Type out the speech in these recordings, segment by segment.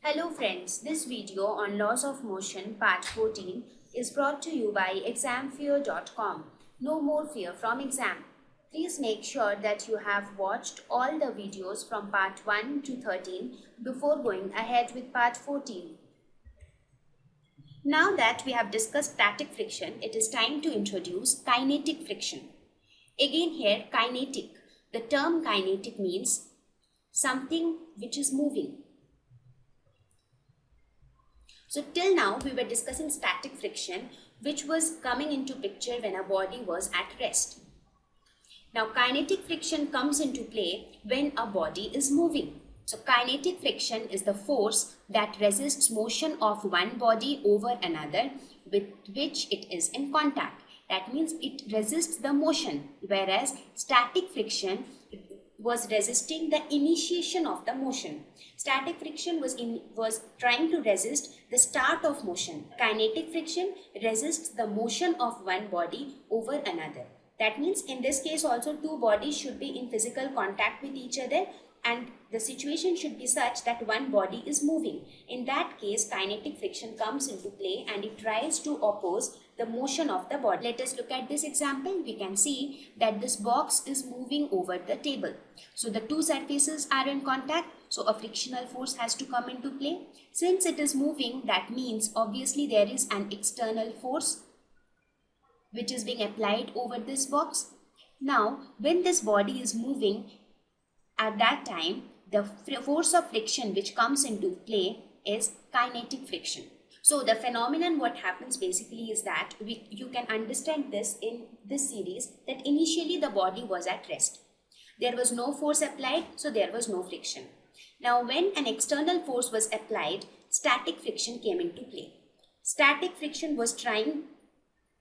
Hello friends, this video on laws of motion part 14 is brought to you by examfear.com. No more fear from exam. Please make sure that you have watched all the videos from part 1 to 13 before going ahead with part 14. Now that we have discussed static friction, it is time to introduce kinetic friction. Again here, kinetic. The term kinetic means something which is moving. So till now we were discussing static friction, which was coming into picture when a body was at rest. Now kinetic friction comes into play when a body is moving. So kinetic friction is the force that resists motion of one body over another with which it is in contact. That means it resists the motion, whereas static friction was resisting the initiation of the motion. Static friction was trying to resist the start of motion. Kinetic friction resists the motion of one body over another. That means in this case also two bodies should be in physical contact with each other and the situation should be such that one body is moving. In that case, kinetic friction comes into play and it tries to oppose the motion of the body. Let us look at this example. We can see that this box is moving over the table. So the two surfaces are in contact. So a frictional force has to come into play. Since it is moving, that means obviously there is an external force which is being applied over this box. Now, when this body is moving, at that time, the force of friction which comes into play is kinetic friction. So the phenomenon what happens basically is that you can understand this in this series that initially the body was at rest. There was no force applied, so there was no friction. Now when an external force was applied, static friction came into play. Static friction was trying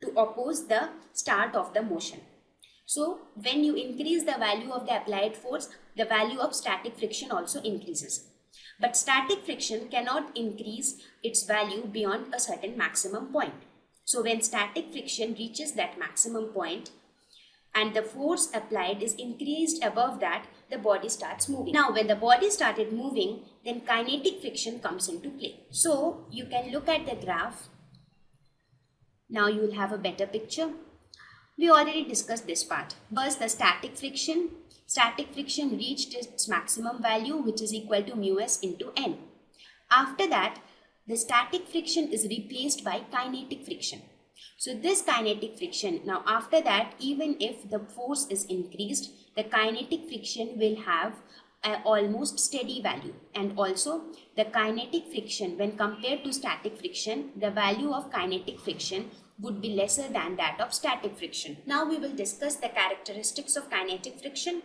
to oppose the start of the motion. So when you increase the value of the applied force, the value of static friction also increases. But static friction cannot increase its value beyond a certain maximum point. So when static friction reaches that maximum point and the force applied is increased above that, the body starts moving. Now when the body started moving, then kinetic friction comes into play. So you can look at the graph. Now you will have a better picture. We already discussed this part. First, the static friction. Static friction reached its maximum value, which is equal to mu s into n. After that, the static friction is replaced by kinetic friction. So this kinetic friction, now after that, even if the force is increased, the kinetic friction will have an almost steady value. And also, the kinetic friction, when compared to static friction, the value of kinetic friction would be lesser than that of static friction. Now we will discuss the characteristics of kinetic friction.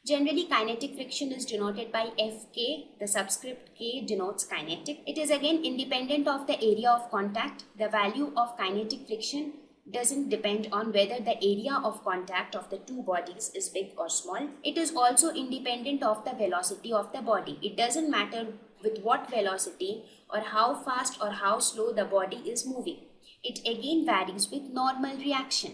Generally, kinetic friction is denoted by Fk. The subscript K denotes kinetic. It is again independent of the area of contact. The value of kinetic friction doesn't depend on whether the area of contact of the two bodies is big or small. It is also independent of the velocity of the body. It doesn't matter with what velocity or how fast or how slow the body is moving. It again varies with normal reaction.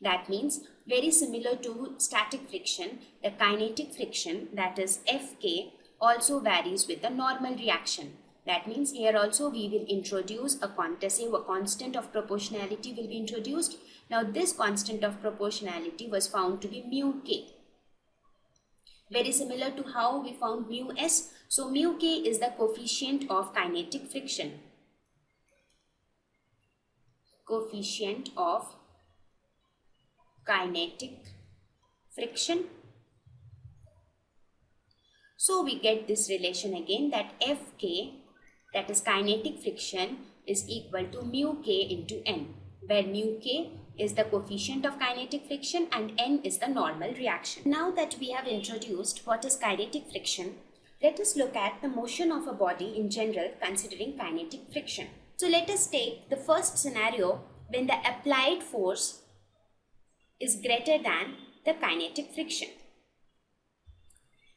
That means very similar to static friction, the kinetic friction, that is Fk, also varies with the normal reaction. That means here also we will introduce a constant of proportionality will be introduced. Now this constant of proportionality was found to be mu k. Very similar to how we found mu s. So mu k is the coefficient of kinetic friction. Coefficient of kinetic friction. So we get this relation again that Fk, that is kinetic friction, is equal to mu k into n, where mu k is the coefficient of kinetic friction and n is the normal reaction. Now that we have introduced what is kinetic friction, let us look at the motion of a body in general considering kinetic friction. So let us take the first scenario when the applied force is greater than the kinetic friction.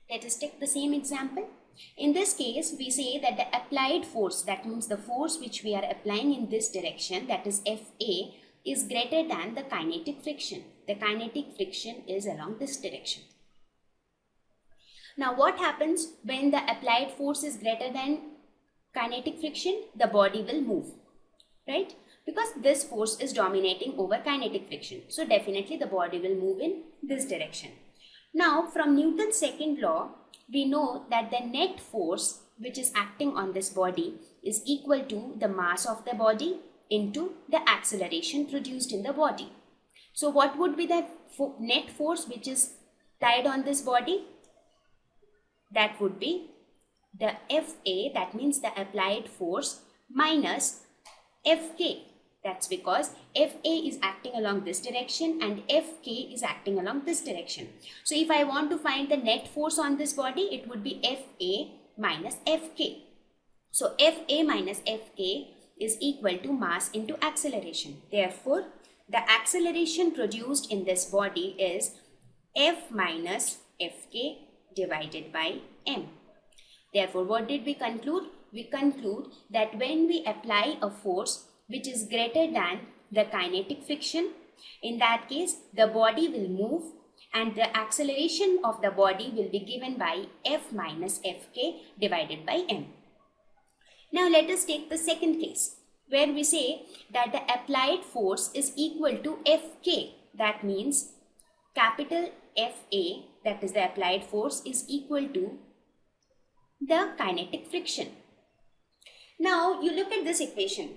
Let us take the same example. In this case, we say that the applied force, that means the force which we are applying in this direction, that is Fa, is greater than the kinetic friction. The kinetic friction is along this direction. Now what happens when the applied force is greater than kinetic friction? The body will move, right? Because this force is dominating over kinetic friction. So definitely the body will move in this direction. Now from Newton's second law, we know that the net force which is acting on this body is equal to the mass of the body into the acceleration produced in the body. So what would be the net force which is tied on this body? That would be the Fa, that means the applied force, minus Fk. That's because Fa is acting along this direction and Fk is acting along this direction. So if I want to find the net force on this body, it would be Fa minus Fk. So Fa minus Fk is equal to mass into acceleration. Therefore, the acceleration produced in this body is F minus Fk divided by m. Therefore, what did we conclude? We conclude that when we apply a force which is greater than the kinetic friction, in that case, the body will move and the acceleration of the body will be given by F minus Fk divided by m. Now, let us take the second case where we say that the applied force is equal to Fk. That means capital Fa, that is the applied force, is equal to the kinetic friction. Now, you look at this equation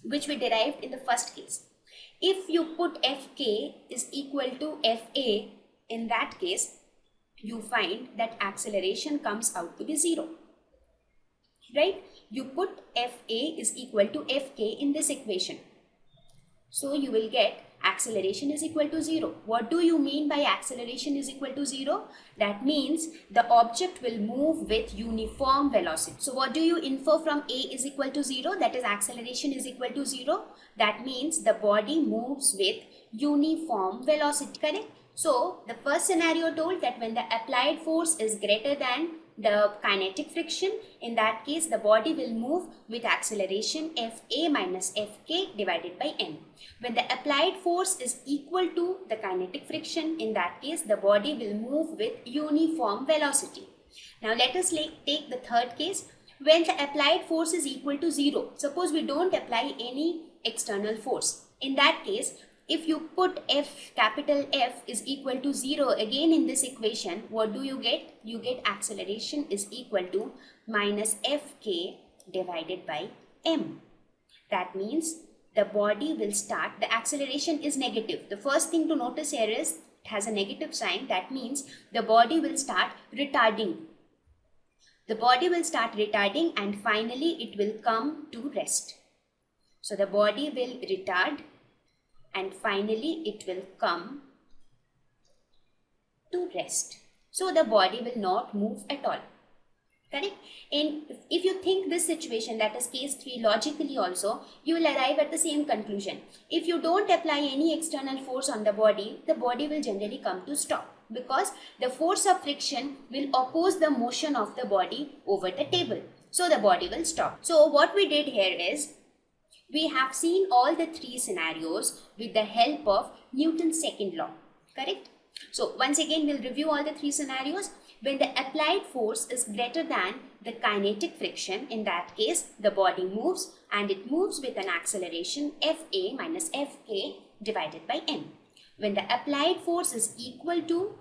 which we derived in the first case. If you put Fk is equal to Fa, in that case, you find that acceleration comes out to be 0. Right? You put Fa is equal to Fk in this equation. So you will get acceleration is equal to 0. What do you mean by acceleration is equal to 0? That means the object will move with uniform velocity. So what do you infer from A is equal to 0? That is acceleration is equal to 0. That means the body moves with uniform velocity, correct? So the first scenario told that when the applied force is greater than the kinetic friction, in that case the body will move with acceleration Fa minus Fk divided by m. When the applied force is equal to the kinetic friction, in that case the body will move with uniform velocity. Now let us take the third case when the applied force is equal to 0. Suppose we don't apply any external force. In that case, if you put capital F is equal to 0 again in this equation, what do you get? You get acceleration is equal to minus Fk divided by m. That means the body will start, the acceleration is negative. The first thing to notice here is it has a negative sign. That means the body will start retarding. The body will start retarding and finally it will come to rest. So the body will retard and finally it will come to rest. So the body will not move at all. Correct? And if you think this situation, that is case 3, logically also, you will arrive at the same conclusion. If you don't apply any external force on the body will generally come to stop, because the force of friction will oppose the motion of the body over the table. So the body will stop. So what we did here is, we have seen all the 3 scenarios with the help of Newton's second law, correct? So once again, we'll review all the 3 scenarios. When the applied force is greater than the kinetic friction, in that case, the body moves and it moves with an acceleration Fa minus Fk divided by m. When the applied force is equal to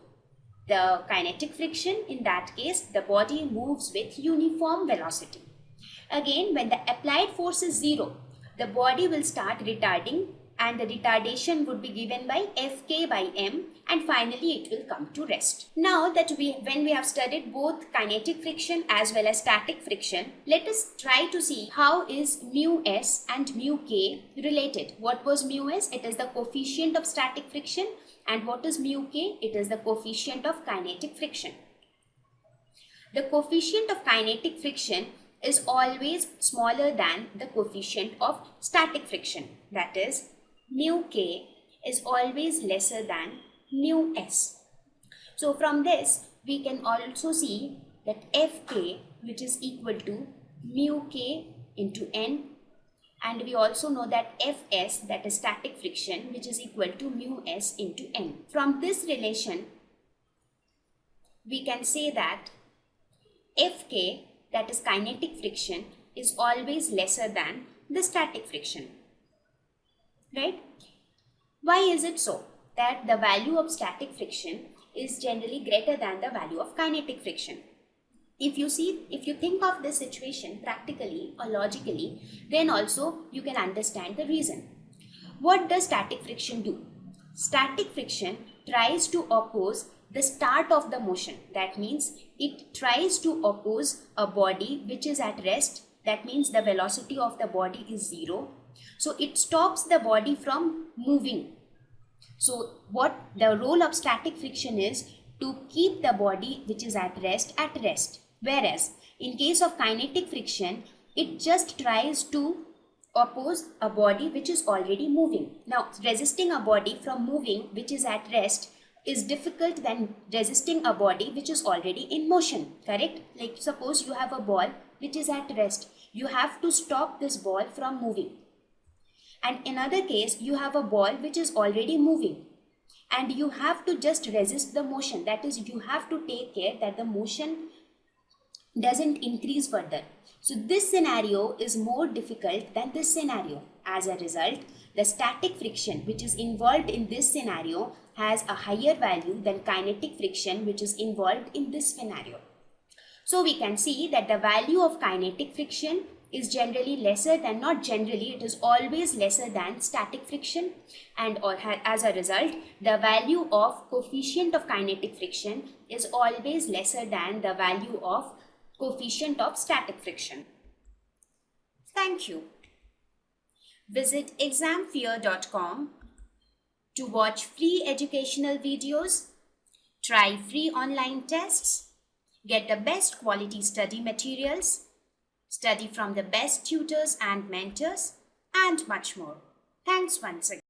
the kinetic friction, in that case, the body moves with uniform velocity. Again, when the applied force is 0, the body will start retarding and the retardation would be given by Fk by m, and finally it will come to rest. Now that when we have studied both kinetic friction as well as static friction, let us try to see how is mu s and mu k related. What was mu s? It is the coefficient of static friction, and what is mu k? It is the coefficient of kinetic friction. The coefficient of kinetic friction is always smaller than the coefficient of static friction. That is, mu k is always lesser than mu s. So from this, we can also see that Fk, which is equal to mu k into n, and we also know that Fs, that is static friction, which is equal to mu s into n. From this relation, we can say that Fk, that is kinetic friction, is always lesser than the static friction, right? Why is it so that the value of static friction is generally greater than the value of kinetic friction? If you think of this situation practically or logically, then also you can understand the reason. What does static friction do? Static friction tries to oppose the start of the motion. That means it tries to oppose a body which is at rest. That means the velocity of the body is zero. So it stops the body from moving. So what the role of static friction is to keep the body which is at rest. Whereas in case of kinetic friction, it just tries to oppose a body which is already moving. Now, resisting a body from moving which is at rest is difficult than resisting a body which is already in motion, correct? Like suppose you have a ball which is at rest. You have to stop this ball from moving. And in another case, you have a ball which is already moving. And you have to just resist the motion. That is, you have to take care that the motion doesn't increase further. So this scenario is more difficult than this scenario. As a result, the static friction which is involved in this scenario has a higher value than kinetic friction which is involved in this scenario. So we can see that the value of kinetic friction is generally lesser than, not generally, it is always lesser than static friction, and as a result, the value of coefficient of kinetic friction is always lesser than the value of coefficient of static friction. Thank you. Visit examfear.com to watch free educational videos, try free online tests, get the best quality study materials, study from the best tutors and mentors, and much more. Thanks once again.